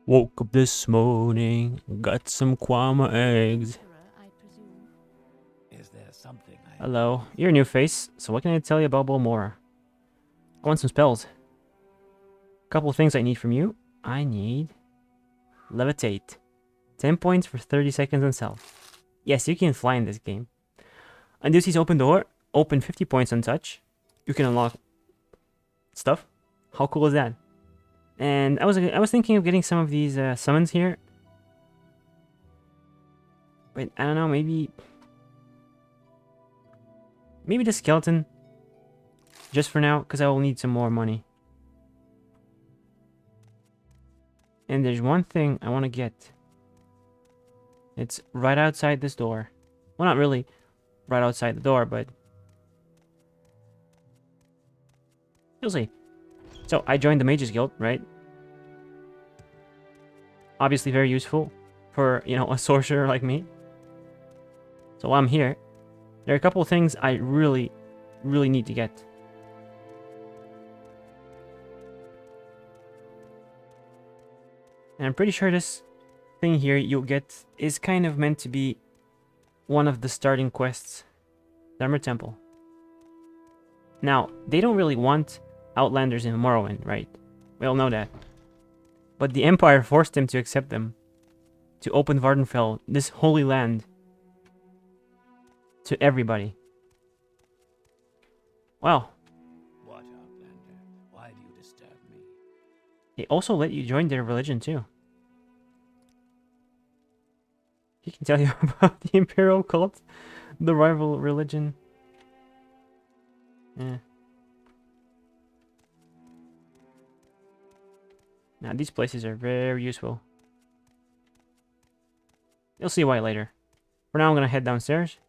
Woke up this morning, got some kwama eggs. Is there something I... Hello, you're a new face, so what can I tell you about Balmora? I want some spells. Couple of things I need from you. I need levitate. 10 points for 30 seconds on self. Yes, you can fly in this game. Unduce's open door. Open 50 points on touch. You can unlock stuff. How cool is that? And I was thinking of getting some of these summons here. But I don't know, maybe the skeleton. Just for now, because I will need some more money. And there's one thing I want to get. It's right outside this door. Well, not really right outside the door, but you'll see. So, I joined the Mages Guild, right? Obviously very useful for, a sorcerer like me. So while I'm here, there are a couple of things I really need to get. And I'm pretty sure this thing here you'll get is kind of meant to be one of the starting quests. Dunmer Temple. Now, they don't really want Outlanders in Morrowind, right? We all know that. But the Empire forced them to accept them. To open Vardenfell, this holy land, to everybody. Well. What, Outlander? Why do you disturb me? They also let you join their religion too. He can tell you about the Imperial cult, the rival religion. Yeah. Now these places are very useful. You'll see why later. For now, I'm gonna head downstairs.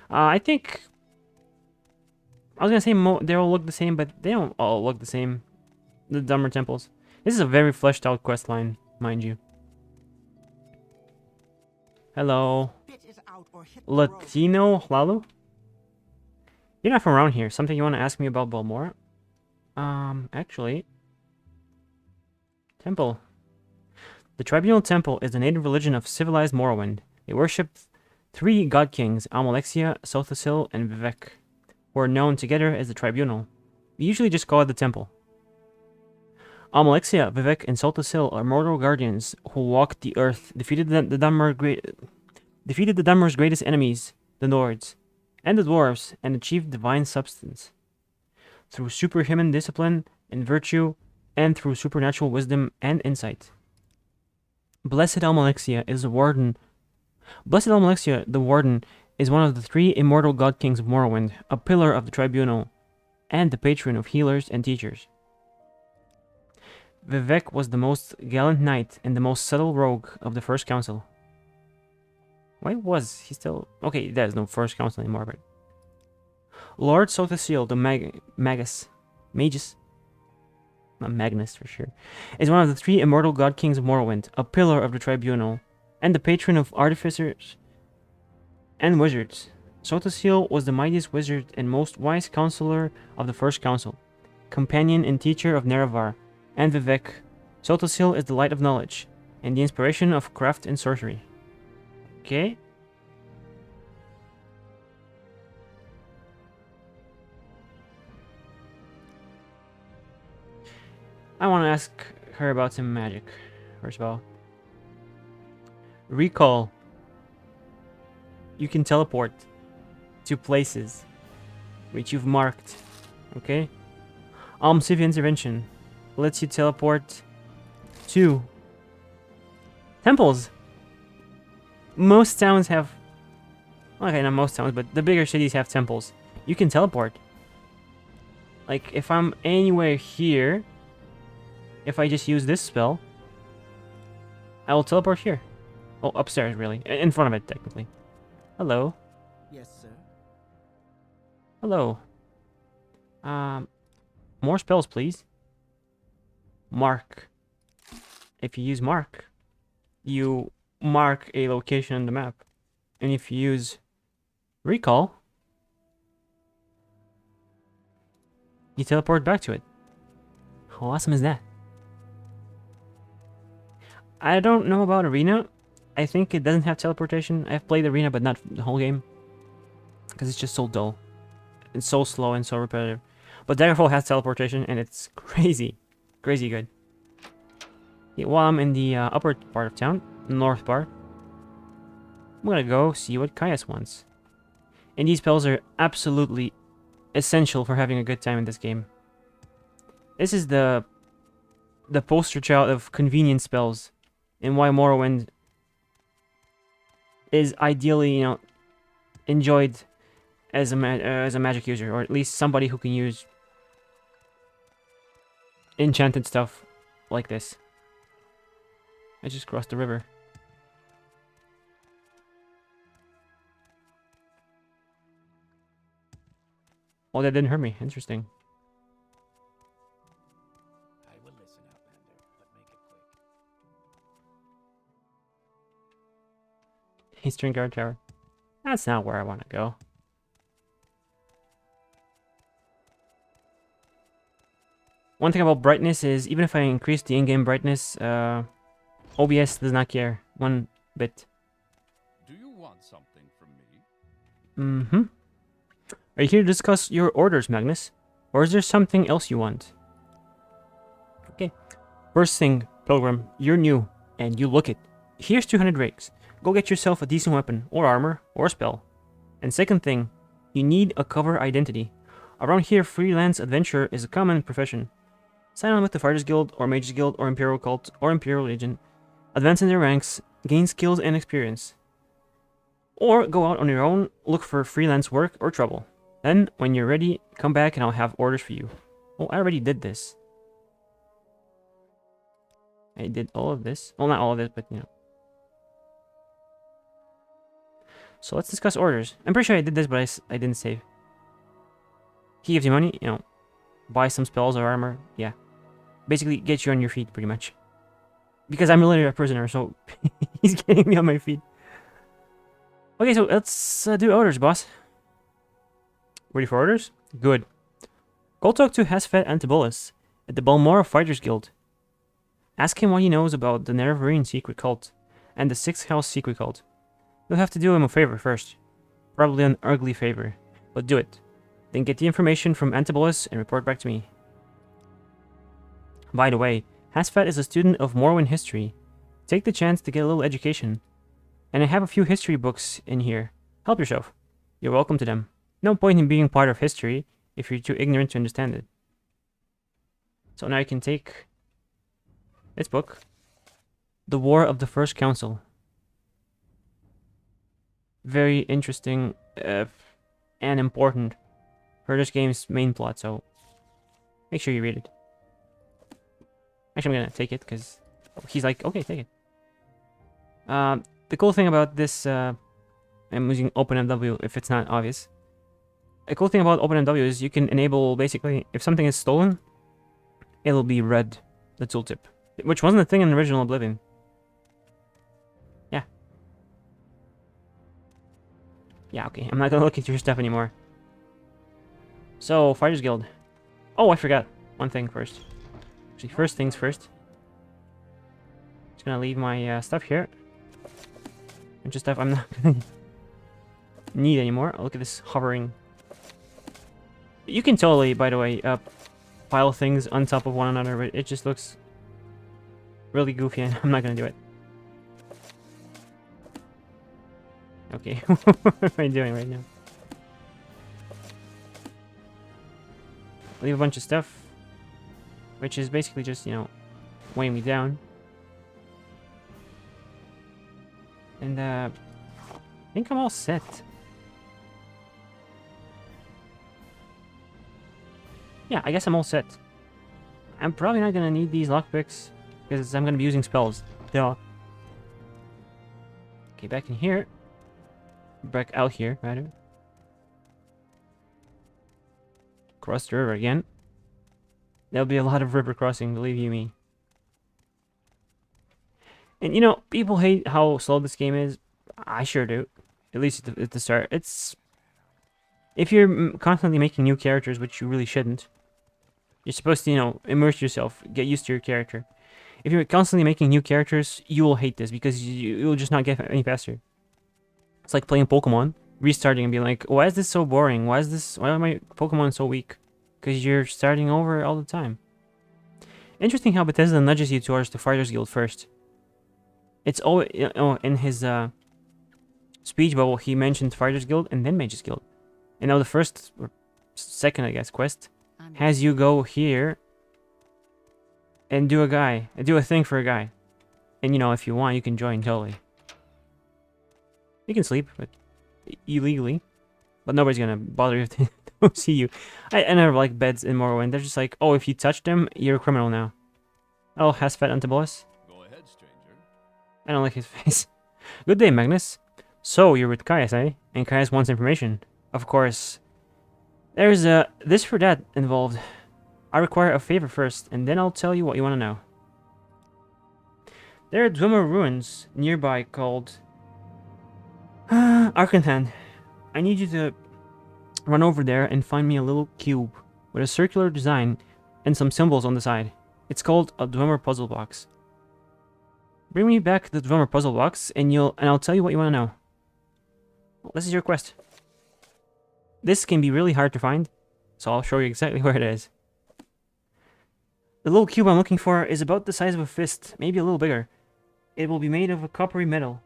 I think I was gonna say they all look the same, but they don't all look the same. The Dunmer Temples. This is a very fleshed out quest line, mind you. Hello. Latino Lalu? You're not from around here. Something you want to ask me about Balmora? Actually. Temple. The Tribunal Temple is the native religion of civilized Morrowind. They worship three god kings, Almalexia, Sothasil, and Vivek, who are known together as the Tribunal. We usually just call it the Temple. Almalexia, Vivek, and Sothasil are mortal guardians who walked the earth, defeated the Dunmer's greatest enemies, the Nords, and the Dwarves, and achieved divine substance. Through superhuman discipline and virtue, and through supernatural wisdom and insight. Blessed Almalexia, the Warden, is one of the three immortal god kings of Morrowind, a pillar of the Tribunal, and the patron of healers and teachers. Vivek was the most gallant knight and the most subtle rogue of the First Council. Why was he still... Okay, there's no First Council anymore, but... Lord Sothasil, the Magus... Not Magnus, for sure. Is one of the three immortal god kings of Morrowind, a pillar of the Tribunal, and the patron of artificers and wizards. Sothasil was the mightiest wizard and most wise counselor of the First Council, companion and teacher of Nerevar, and Vivek. Sothasil is the light of knowledge, and the inspiration of craft and sorcery. Okay. I want to ask her about some magic, first of all. Recall. You can teleport to places which you've marked, okay? Almsiv Intervention lets you teleport to temples. Most towns have... Okay, not most towns, but the bigger cities have temples. You can teleport. Like, if I'm anywhere here... If I just use this spell, I will teleport here. Oh, upstairs, really. In front of it, technically. Hello. Yes, sir. Hello. More spells, please. Mark. If you use mark, you mark a location on the map. And if you use recall, you teleport back to it. How awesome is that? I don't know about Arena. I think it doesn't have teleportation. I've played Arena, but not the whole game. Because it's just so dull. It's so slow and so repetitive. But Daggerfall has teleportation, and it's crazy. Crazy good. Yeah, while I'm in the upper part of town, north part, I'm gonna go see what Caius wants. And these spells are absolutely essential for having a good time in this game. This is the poster child of convenience spells, and why Morrowind is ideally, enjoyed as a magic user, or at least somebody who can use enchanted stuff like this. I just crossed the river. Oh, that didn't hurt me. Interesting. I will listen, Outlander, but make it quick. Eastern Guard Tower. That's not where I want to go. One thing about brightness is, even if I increase the in-game brightness, OBS does not care one bit. Do you want something from me? Mm-hmm. Are you here to discuss your orders, Magnus? Or is there something else you want? Okay. First thing, Pilgrim, you're new, and you look it. Here's 200 rakes. Go get yourself a decent weapon, or armor, or spell. And second thing, you need a cover identity. Around here, freelance adventurer is a common profession. Sign on with the Fighters Guild, or Mages Guild, or Imperial Cult, or Imperial Legion. Advance in their ranks, gain skills and experience. Or go out on your own, look for freelance work or trouble. Then, when you're ready, come back and I'll have orders for you. Oh, I already did this. I did all of this. Well, not all of this, but So let's discuss orders. I'm pretty sure I did this, but I didn't save. He gives you money, buy some spells or armor. Yeah. Basically, get you on your feet, pretty much. Because I'm literally a prisoner, so he's getting me on my feet. Okay, so let's do orders, boss. Ready for orders? Good. Go talk to Hasfet Antabolis at the Balmora Fighters Guild. Ask him what he knows about the Nerevarine secret cult and the Sixth House secret cult. You'll have to do him a favor first. Probably an ugly favor, but do it. Then get the information from Antabolis and report back to me. By the way, Hasfat is a student of Morrowind history. Take the chance to get a little education. And I have a few history books in here. Help yourself. You're welcome to them. No point in being part of history if you're too ignorant to understand it. So now you can take this book. The War of the First Council. Very interesting and important for this game's main plot, so make sure you read it. Actually, I'm gonna take it because he's like, okay, take it. The cool thing about this, I'm using OpenMW if it's not obvious. The cool thing about OpenMW is you can enable, basically, if something is stolen, it'll be red, the tooltip. Which wasn't a thing in the original Oblivion. Yeah. Yeah, okay, I'm not gonna look at your stuff anymore. So, Fighters Guild. Oh, I forgot one thing first. Actually, first things first. Just gonna leave my stuff here. And just stuff I'm not gonna need anymore. Oh, look at this hovering. You can totally, by the way, pile things on top of one another, but it just looks really goofy, and I'm not gonna do it. Okay, what am I doing right now? Leave a bunch of stuff, which is basically just, weighing me down. And, I think I'm all set. Yeah, I guess I'm all set. I'm probably not gonna need these lockpicks, because I'm gonna be using spells. Duh. Okay, back in here. Back out here, rather. Cross the river again. There'll be a lot of river crossing, believe you me. And people hate how slow this game is. I sure do. At least at the start. It's... If you're constantly making new characters, which you really shouldn't, You're supposed to, you know, immerse yourself, get used to your character. If you're constantly making new characters, you will hate this because you'll just not get any faster. It's like playing Pokemon, restarting and being like, why is this so boring? Why are my Pokemon so weak? Because you're starting over all the time. Interesting how Bethesda nudges you towards the Fighters Guild first. It's always, you know, in his speech bubble, he mentioned Fighters Guild and then Mages Guild. And now the first, or second, I guess, quest has you go here and do a thing for a guy. And, you know, if you want, you can join totally. You can sleep, but illegally. But nobody's gonna bother you to see you. I never like beds in Morrowind. They're just like, oh, if you touch them, you're a criminal now. Oh, has fat Antabolis. Go ahead, stranger. I don't like his face. Good day, Magnus. So, you're with Caius, eh? And Caius wants information. Of course. There's this for that involved. I require a favor first, and then I'll tell you what you want to know. There are Dunmer ruins nearby called Arkanhan. I need you to run over there and find me a little cube with a circular design and some symbols on the side. It's called a Dunmer puzzle box. Bring me back the Dunmer puzzle box, and I'll tell you what you want to know. Well, this is your quest. This can be really hard to find, so I'll show you exactly where it is. The little cube I'm looking for is about the size of a fist, maybe a little bigger. It will be made of a coppery metal,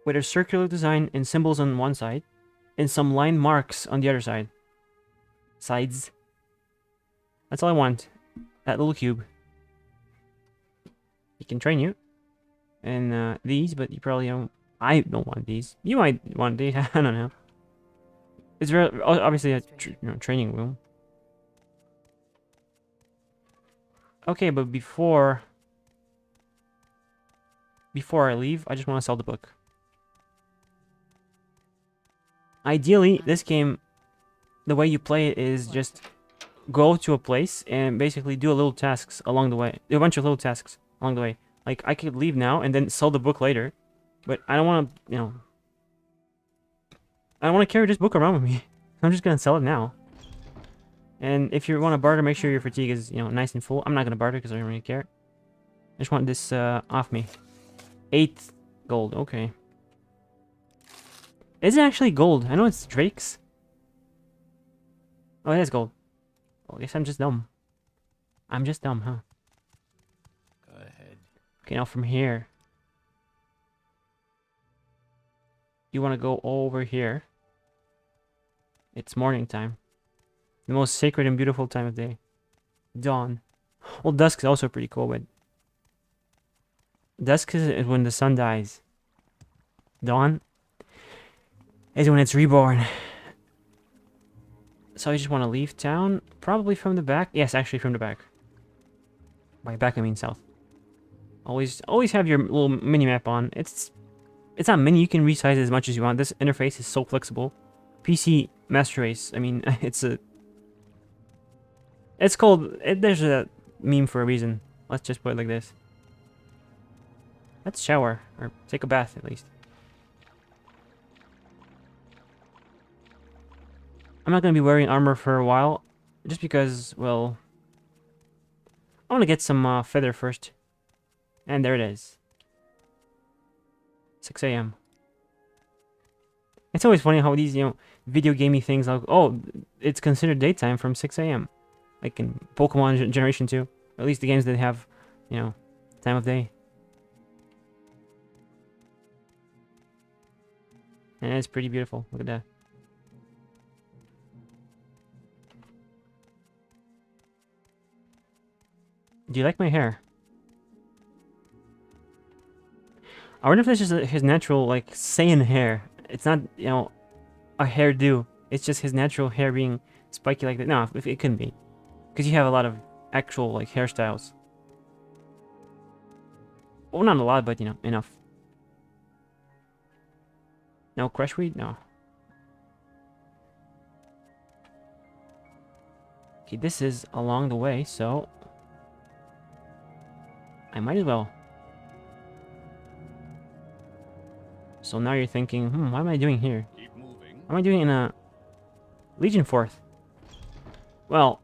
with a circular design and symbols on one side, and some line marks on the other side. Sides. That's all I want. That little cube. He can train you. And these, but you probably don't. I don't want these. You might want these. I don't know. It's obviously a training room. Okay, but before I leave, I just want to sell the book. Ideally, this game, the way you play it is just go to a place and basically do a little tasks along the way. Do a bunch of little tasks along the way. Like, I could leave now and then sell the book later, but I don't want to, you know, I don't want to carry this book around with me. I'm just going to sell it now. And if you want to barter, make sure your fatigue is, you know, nice and full. I'm not going to barter because I don't really care. I just want this off me. 8 gold, okay. Is it actually gold? I know it's Drake's. Oh, it is gold. Well, I guess I'm just dumb. I'm just dumb, huh? Go ahead. Okay, now from here. You want to go over here. It's morning time. The most sacred and beautiful time of day. Dawn. Well, dusk is also pretty cool, but dusk is when the sun dies. Dawn is when it's reborn. So I just want to leave town, probably from the back. Yes, actually from the back. By back I mean south. Always have your little mini map on. It's not mini. You can resize it as much as you want. This interface is so flexible. PC Master Race. I mean, it's called. There's a meme for a reason. Let's just put it like this. Let's shower or take a bath at least. I'm not gonna be wearing armor for a while, just because, well, I want to get some feather first. And there it is. 6 a.m. It's always funny how these, you know, video gamey things like, oh, it's considered daytime from 6 a.m. Like in Pokemon Generation 2. Or at least the games that have, you know, time of day. And it's pretty beautiful. Look at that. Do you like my hair? I wonder if this is his natural, like, Saiyan hair. It's not, you know, a hairdo. It's just his natural hair being spiky like that. No, it couldn't be. Because you have a lot of actual, like, hairstyles. Well, not a lot, but, you know, enough. No crushweed? No. Okay, this is along the way, so I might as well. So now you're thinking, what am I doing here? Keep moving. What am I doing in a Legion Fort? Well,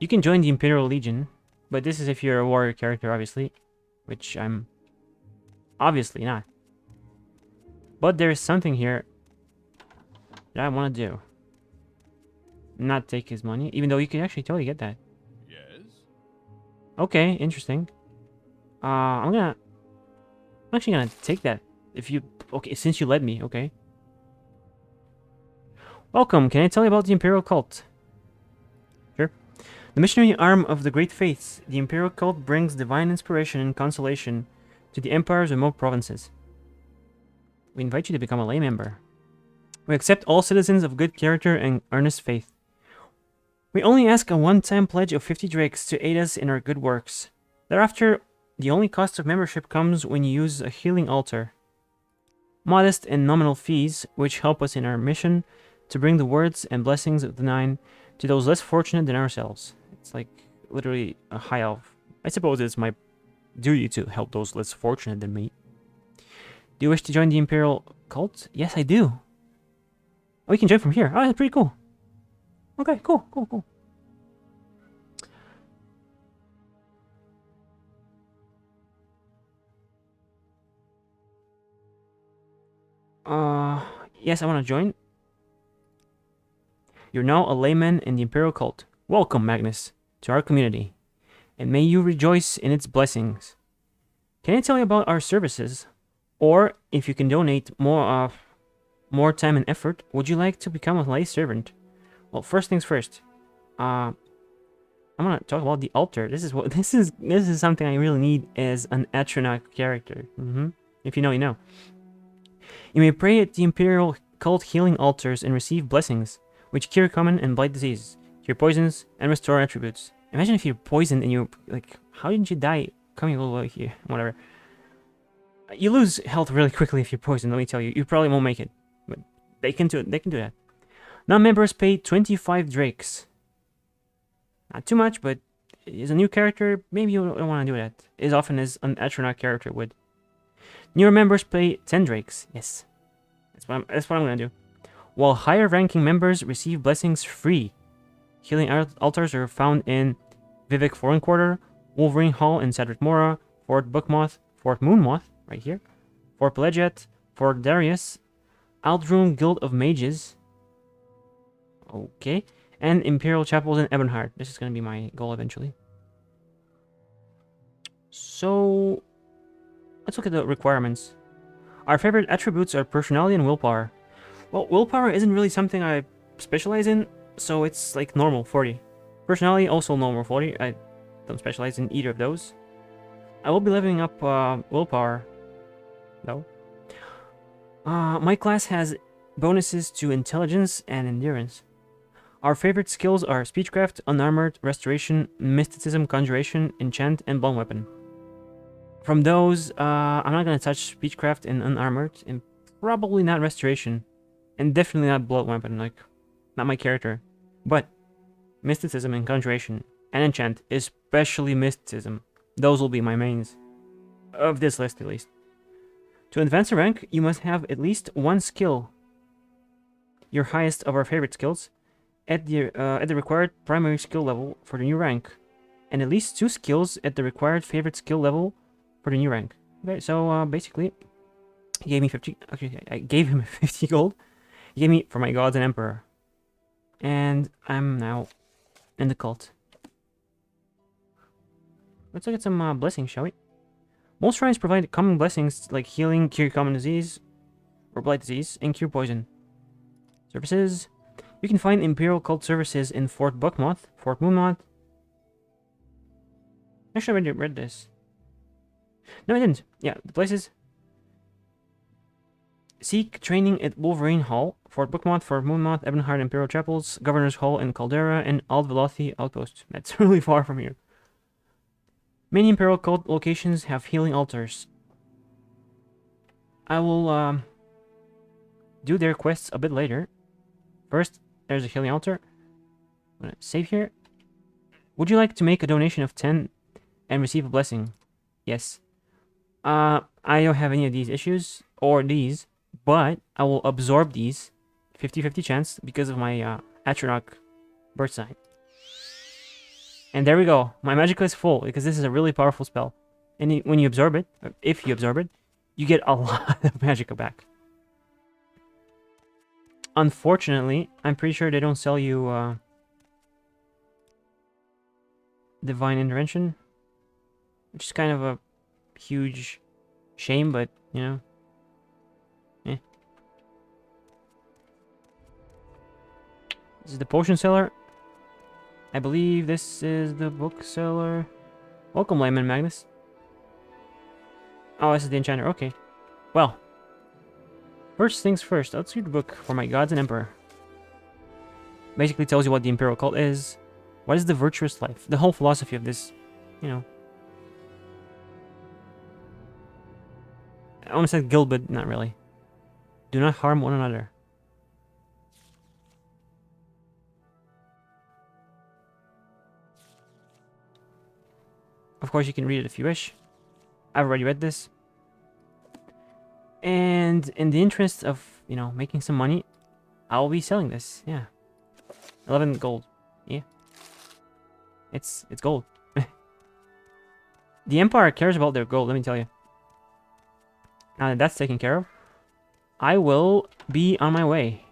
You can join the Imperial Legion, but this is if you're a warrior character, obviously, which I'm obviously not. But there is something here that I want to do. Not take his money, even though you can actually totally get that. Yes? Okay, interesting. I'm actually gonna take that. If you... Okay, since you led me, okay. Welcome, can I tell you about the Imperial Cult? Sure. The missionary arm of the Great Faiths, the Imperial Cult brings divine inspiration and consolation to the Empire's remote provinces. We invite you to become a lay member. We accept all citizens of good character and earnest faith. We only ask a one-time pledge of 50 drakes to aid us in our good works. Thereafter, the only cost of membership comes when you use a healing altar. Modest and nominal fees, which help us in our mission to bring the words and blessings of the Nine to those less fortunate than ourselves. It's like literally a high elf. I suppose it's my duty to help those less fortunate than me. Do you wish to join the Imperial Cult? Yes, I do. Oh, you can join from here. Oh, that's pretty cool. Okay, cool. Yes, I want to join. You're now a layman in the Imperial Cult. Welcome, Magnus, to our community, and may you rejoice in its blessings. Can I tell you about our services? Or, if you can donate more time and effort, would you like to become a lay servant? Well, first things first. I'm gonna talk about the altar. This is something I really need as an Atronach character. If you know, you know. You may pray at the Imperial Cult healing altars and receive blessings, which cure common and blight diseases, cure poisons, and restore attributes. Imagine if you're poisoned and you're like, how didn't you die? Coming a little way here, whatever. You lose health really quickly if you're poisoned. Let me tell you, you probably won't make it, but they can do it. They can do that. Non-members pay 25 drakes. Not too much, but as a new character, maybe you don't want to do that as often as an Atronach character would. Newer members pay 10 drakes. Yes, that's what I'm gonna do. While higher ranking members receive blessings free. Healing altars are found in Vivek Foreign Quarter, Wolverine Hall in Cedric Mora, Fort Bookmoth, Fort Moonmoth, right here, Fort Pelagiat, Fort Darius, Aldroom Guild of Mages, okay, and Imperial Chapels in Ebonheart. This is going to be my goal eventually. So, let's look at the requirements. Our favorite attributes are personality and willpower. Well, willpower isn't really something I specialize in, so it's like normal, 40. Personality, also normal, 40. I don't specialize in either of those. I will be leveling up willpower, though. My class has bonuses to intelligence and endurance. Our favorite skills are speechcraft, unarmored, restoration, mysticism, conjuration, enchant, and blunt weapon. From those, I'm not gonna touch speechcraft and unarmored, and probably not restoration, and definitely not blunt weapon. Like, not my character. But mysticism and conjuration and enchant, especially mysticism, those will be my mains of this list, at least. To advance a rank, you must have at least one skill, your highest of our favorite skills, at the required primary skill level for the new rank, and at least 2 skills at the required favorite skill level for the new rank. Okay, so basically, he gave me 50. Okay, I gave him 50 gold. He gave me for my gods and emperor, and I'm now in the cult. Let's look at some blessings, shall we? Most shrines provide common blessings like healing, cure common disease, or blight disease, and cure poison. Services. You can find Imperial Cult services in Fort Bookmoth, Fort Moonmoth. Actually, I already read this. No, I didn't. Yeah, the places. Seek training at Wolverine Hall, Fort Bookmoth, Fort Moonmoth, Ebonheart Imperial Chapels, Governor's Hall in Caldera, and Aldvelothi Outpost. That's really far from here. Many Imperial Cult locations have healing altars. I will do their quests a bit later. First, there's a healing altar. I'm gonna save here. Would you like to make a donation of 10 and receive a blessing? Yes. I don't have any of these issues or these, but I will absorb these 50-50 chance because of my Atronach birth sign. And there we go. My magicka is full because this is a really powerful spell. And when you absorb it, or if you absorb it, you get a lot of magicka back. Unfortunately, I'm pretty sure they don't sell you Divine Intervention, which is kind of a huge shame, but, you know, eh. This is the potion seller. I believe this is the bookseller. Welcome, Layman Magnus. Oh, this is the enchanter. Okay. Well, first things first. Let's read the book for my gods and emperor. Basically tells you what the imperial cult is. What is the virtuous life? The whole philosophy of this, you know. I almost said guild, but not really. Do not harm one another. Of course, you can read it if you wish. I've already read this. And in the interest of, you know, making some money, I'll be selling this. Yeah. 11 gold. Yeah. It's gold. The Empire cares about their gold, let me tell you. Now that that's taken care of, I will be on my way.